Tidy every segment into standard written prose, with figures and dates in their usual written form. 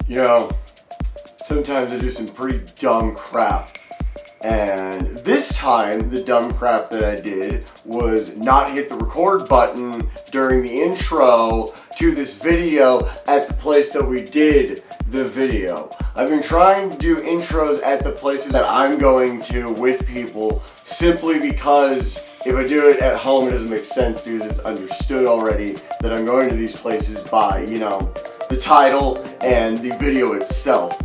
You know, sometimes I do some pretty dumb crap. And this time, the dumb crap that I did was not hit the record button during the intro to this video at the place that we did the video. I've been trying to do intros at the places that I'm going to with people simply because if I do it at home, it doesn't make sense because it's understood already that I'm going to these places by, you know, the title and the video itself.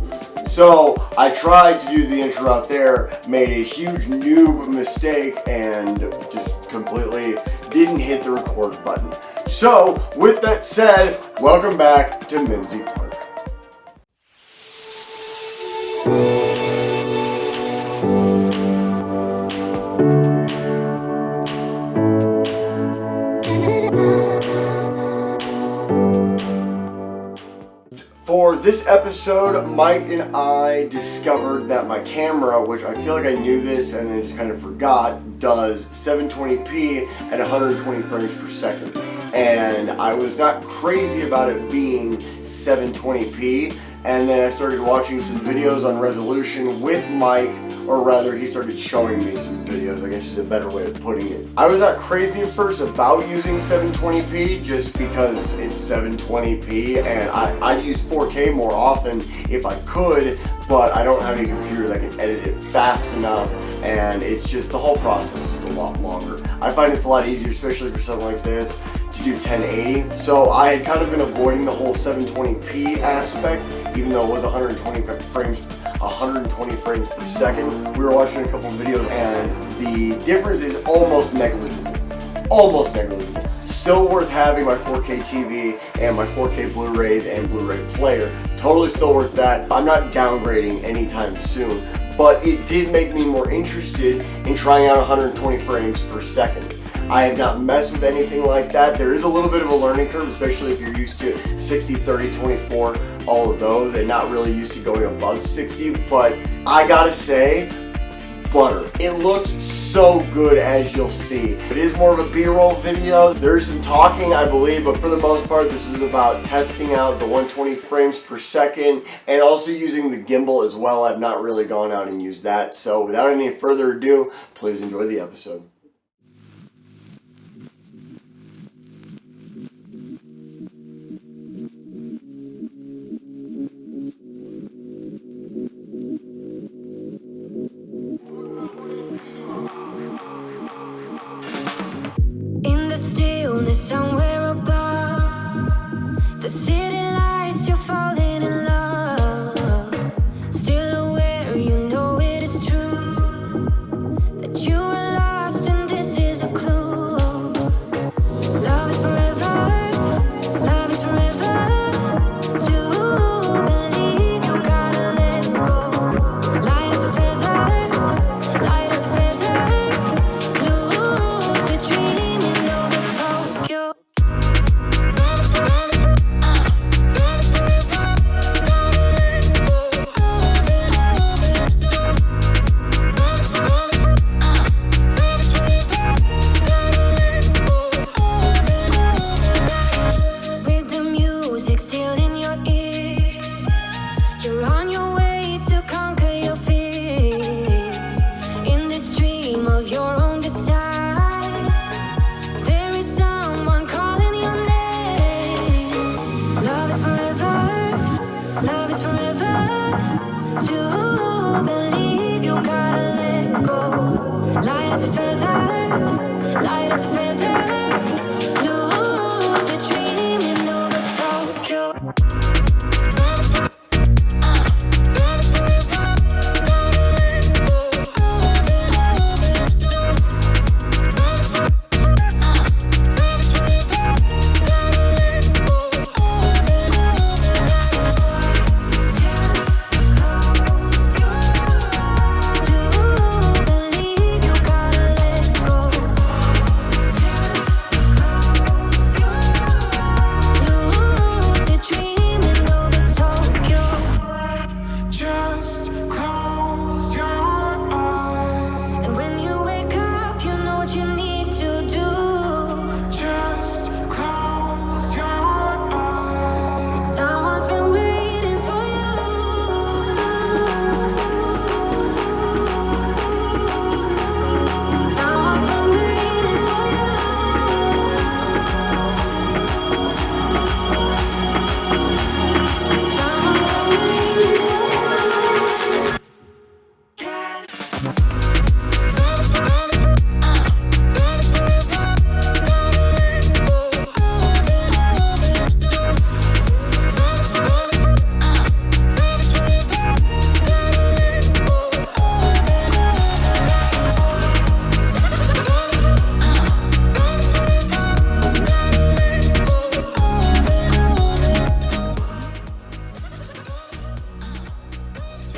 So I tried to do the intro out there, made a huge noob mistake, and just completely didn't hit the record button. So with that said, welcome back to Mimsy Park. For this episode, Mike and I discovered that my camera, which I feel like I knew this and then just kind of forgot, does 720p at 120 frames per second. And I was not crazy about it being 720p, and then I started watching some videos on resolution with Mike, or rather he started showing me some videos, I guess is a better way of putting it. I was not crazy at first about using 720p just because it's 720p, and I'd use 4K more often if I could, but I don't have a computer that can edit it fast enough, and it's just the whole process is a lot longer. I find it's a lot easier, especially for something like this, to do 1080. So I had kind of been avoiding the whole 720p aspect, even though it was 120 frames per second. We were watching a couple of videos and the difference is almost negligible. Almost negligible. Still worth having my 4K TV and my 4K Blu-rays and Blu-ray player. Totally still worth that. I'm not downgrading anytime soon, but it did make me more interested in trying out 120 frames per second. I have not messed with anything like that. There is a little bit of a learning curve, especially if you're used to 60, 30, 24, all of those, and not really used to going above 60, but I gotta say, butter. It looks so good, as you'll see. It is more of a B-roll video. There's some talking, I believe, but for the most part, this is about testing out the 120 frames per second and also using the gimbal as well. I've not really gone out and used that. So without any further ado, please enjoy the episode. Somewhere above the city lights, you're falling in love. Still aware, you know it is true that you are lost and this is a clue. Love is forever, love is forever. To believe you gotta let go. Light as a feather, light as a feather. Lucid dreaming over Tokyo.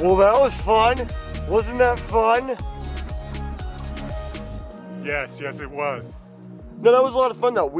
Well, that was fun. Wasn't that fun? Yes, it was. No, that was a lot of fun though.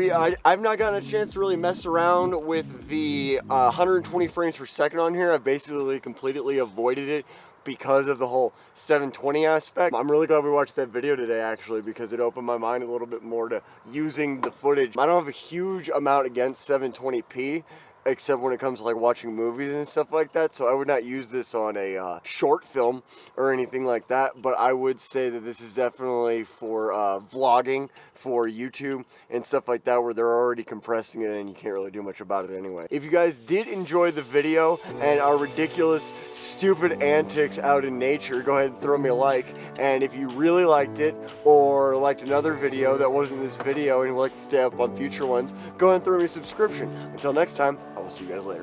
I've not gotten a chance to really mess around with the 120 frames per second on here. I've basically completely avoided it because of the whole 720 aspect. I'm really glad we watched that video today actually, because it opened my mind a little bit more to using the footage. I don't have a huge amount against 720p, except when it comes to like watching movies and stuff like that. So I would not use this on a short film or anything like that, but I would say that this is definitely for vlogging for YouTube and stuff like that, where they're already compressing it and you can't really do much about it anyway. If you guys did enjoy the video and our ridiculous, stupid antics out in nature, go ahead and throw me a like. And if you really liked it or liked another video that wasn't this video and would like to stay up on future ones, go ahead and throw me a subscription. Until next time, I will see you guys later.